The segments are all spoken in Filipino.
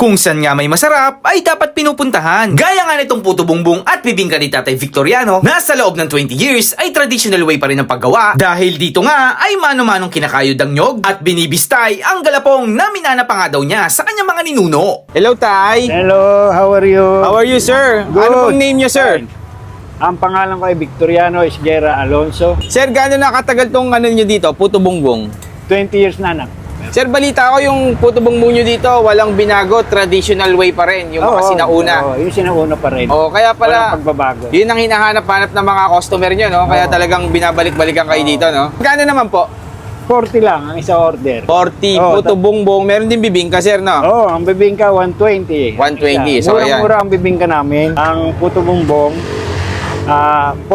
Kung saan nga may masarap, ay dapat pinupuntahan. Gaya nga nitong Puto Bumbong at bibingka ni Tatay Victoriano, na sa loob ng 20 years ay traditional way pa rin ang paggawa. Dahil dito nga ay mano-manong kinakayod ang nyog at binibistay ang galapong na minana pa nga daw niya sa kanyang mga ninuno. Hello, Tay. Hello, how are you? How are you, sir? Good. Ano pong name niyo, sir? Ang pangalan ko ay Victoriano Isguera Alonso. Sir, gaano nakatagal tong ano niyo dito, Puto Bumbong? 20 years na, anak. Sir, balita ko yung Puto Bumbong niyo dito, walang binago, traditional way pa rin, yung mga sinauna. Oo, yung sinauna pa rin. Oh, kaya pala, Walang pagbabago. yun ang hinahanap-hanap ng mga customer niyo, no? Kaya talagang binabalik-balikan kayo dito, no? Gaano naman po? 40 lang ang isa order. 40, Oo, Puto Bumbong. Meron din bibingka, sir, no? Oo, ang bibingka 120. 120, so ayan. Murang-mura ang bibingka namin. Ang puto bumbong, 40,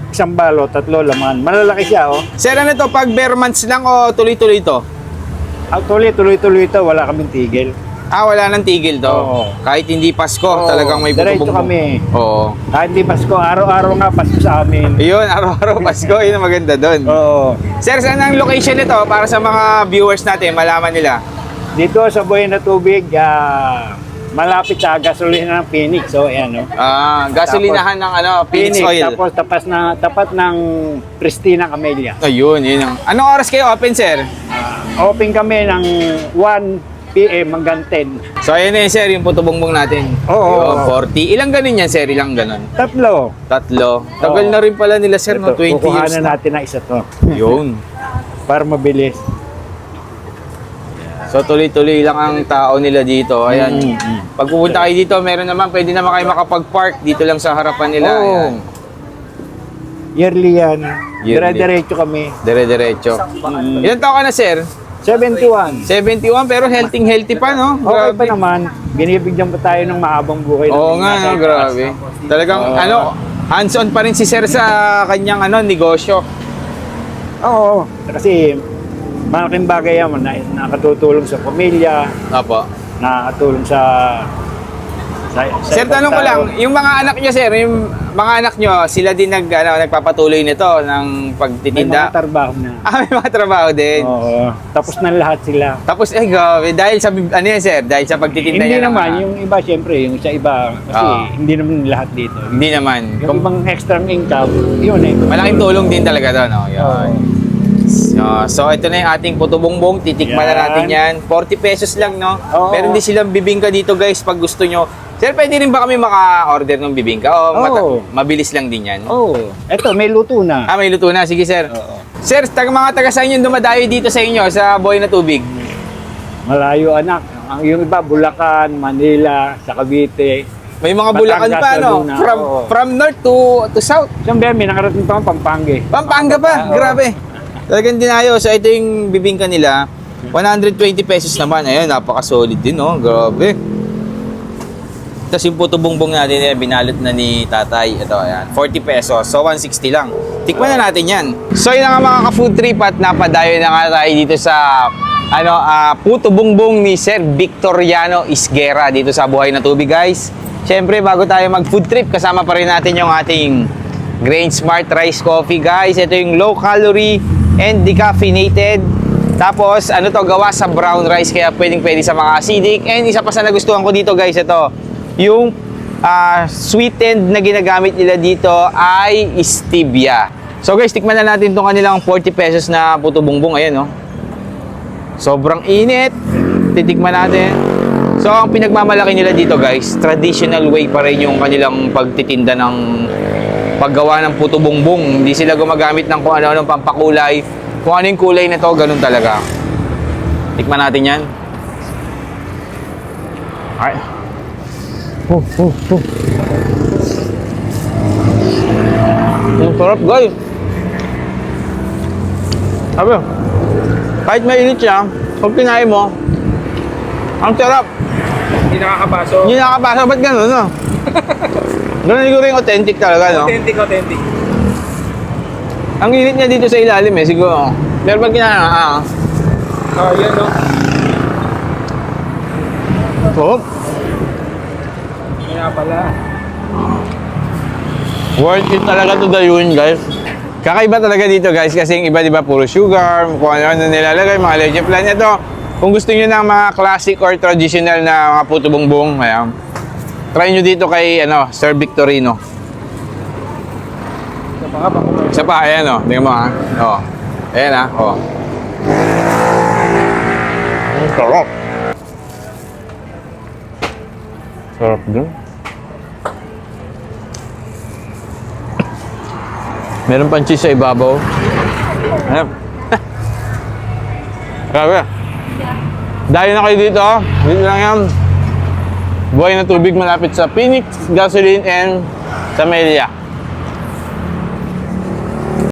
isang balo, tatlo laman. Malalaki siya, oh. Sir, ano to? Pag bare months lang o tuloy-tuloy to? Actually, tuloy-tuloy ito, wala kaming tigil. Ah, wala nang tigil to. Oo. Kahit hindi Pasko, Oo, talagang may Puto diretso Bumbong. kami. Oo. Kahit di Pasko, araw-araw nga Pasko sa amin. Yun, araw-araw Pasko, yun ang maganda doon. Oo. Sir, saan ang location nito para sa mga viewers natin, malaman nila? Dito sa Buhay na Tubig, malapit sa gasolina ng Phoenix. So, ayan, no? Gasolinahan ng ano, Phoenix Oil. Tapos tapat ng Pristina Camellia. Ayun, yun. Anong oras kayo open, sir? Open kami ng 1 PM hanggang 10. So, ayun na yun, sir, yung Puto Bumbong natin. Oo. Yun, 40. Ilang ganun yan, sir? Ilang ganun? Tatlo. Tatlo. Tagal Oo. na rin pala nila, sir, no? Ito, 20 years kukuhanan na. natin na isa to. Yun. Para mabilis. So, tuloy-tuloy lang ang tao nila dito. Ayan. Pag pupunta kayo dito, meron naman, pwede naman kayo makapag-park dito lang sa harapan nila. Oo. Ayan. Yearly yan. Yearly. Dire-diretso kami. Dire-diretso. Ilan taon ka na, sir? 71. 71, pero healthy pa, no? Okay pa naman. Binibigyan pa tayo ng mahabang buhay. Oo nga, no? Grabe. Talagang, hands-on pa rin si sir sa kanyang, negosyo. Oo. Kasi malaking bagay yan. Nakatutulong sa pamilya. Opo. Nakatulong sa Sir, tanong ko lang, yung mga anak nyo, sir, yung mga anak nyo, sila din nagpapatuloy nito ng May pagtitinda? mga trabaho na. May mga trabaho din. Oo. Tapos na lahat sila. Tapos, grabe, dahil sa, yan, sir, dahil sa pagtitinda Hindi niya ng naman, mga- yung iba syempre, yung sa iba, kasi Oo. hindi naman lahat dito. Hindi naman. Yung ibang extra income, yun eh. Malaking tulong din talaga doon, no? Yan. So, ito na yung ating Puto Bumbong. Titikman na Yan. natin yan. 40 pesos lang, no? Oo. Meron din silang bibingka dito, guys, pag gusto nyo. Sir, pwede rin ba kami maka-order ng bibingka? O Oo. mabilis lang din yan? Oo. Eto, may luto na. May luto na. Sige, sir. Oo. Sir, mga taga saan yung dumadayo dito sa inyo, sa Buhay na Tubig? Malayo anak. Yung iba, Bulacan, Manila, sa Cavite. May mga Bulacan Batangas, pa, no? Laguna, From, oo. from north to south. Siyempre, may nakarating pa ang Pampanga. Pampanga pa. Oo. Grabe. Talagang dinayo. So, ito yung bibingka nila. 120 pesos naman. Ayun, napaka-solid din, no? Grabe. Tapos yung Puto Bumbong natin, binalot na ni tatay. Ito, ayan. 40 pesos. So, 160 lang. Tikman na natin yan. So, yun nga mga ka-food trip at napadayo na nga tayo dito sa Puto Bumbong ni Sir Victoriano Isguera dito sa Buhay na Tubig, guys. Siyempre, bago tayo mag-food trip, kasama pa rin natin yung ating Grain Smart Rice Coffee, guys. Ito yung low calorie and decaffeinated. Tapos, gawa sa brown rice, kaya pwedeng-pwede sa mga acidic. And isa pa sa nagustuhan ko dito, guys, ito, yung sweetened na ginagamit nila dito ay stevia. So, guys, tikman na natin itong kanilang 40 pesos na Puto Bumbong. Ayan, no? Sobrang init. Titikman natin. So, ang pinagmamalaki nila dito, guys, traditional way pa rin yung kanilang pagtitinda ng paggawa ng Puto Bumbong. Hindi sila gumagamit ng kung ano-anong pampakulay. Kung ano yung kulay na to, ganun talaga. Tikman natin yan. Alright. Ang sarap, guys. Sabi, kahit mainit siya, pag kinain mo, ang sarap. Hindi nakakabaso. Hindi nakakabasa, ba't ganun, no? Ganun siguro yung authentic talaga, no? Authentic. Ang init niya dito sa ilalim, siguro. Pero pag kinain, Yan, no? oh, Kaya pala. worth it talaga to dayuin, guys. Kakaiba talaga dito, guys, kasi yung iba, di ba, puro sugar, kung ano-ano nilalagay, mga legend plan. Ito, Kung gusto niyo ng mga classic or traditional na mga puto bumbong, ayan. Try nyo dito kay Sir Victorino. Isa pa, ayan o. Tingnan mo ha. O. Ayan ha. O. Sarap. Sarap din. Meron pang cheese sa ibabaw. Ayan. Grabe. Dahil na kayo dito. Dito lang yan. Buhay na tubig malapit sa Phoenix, Gasoline, and Samelia.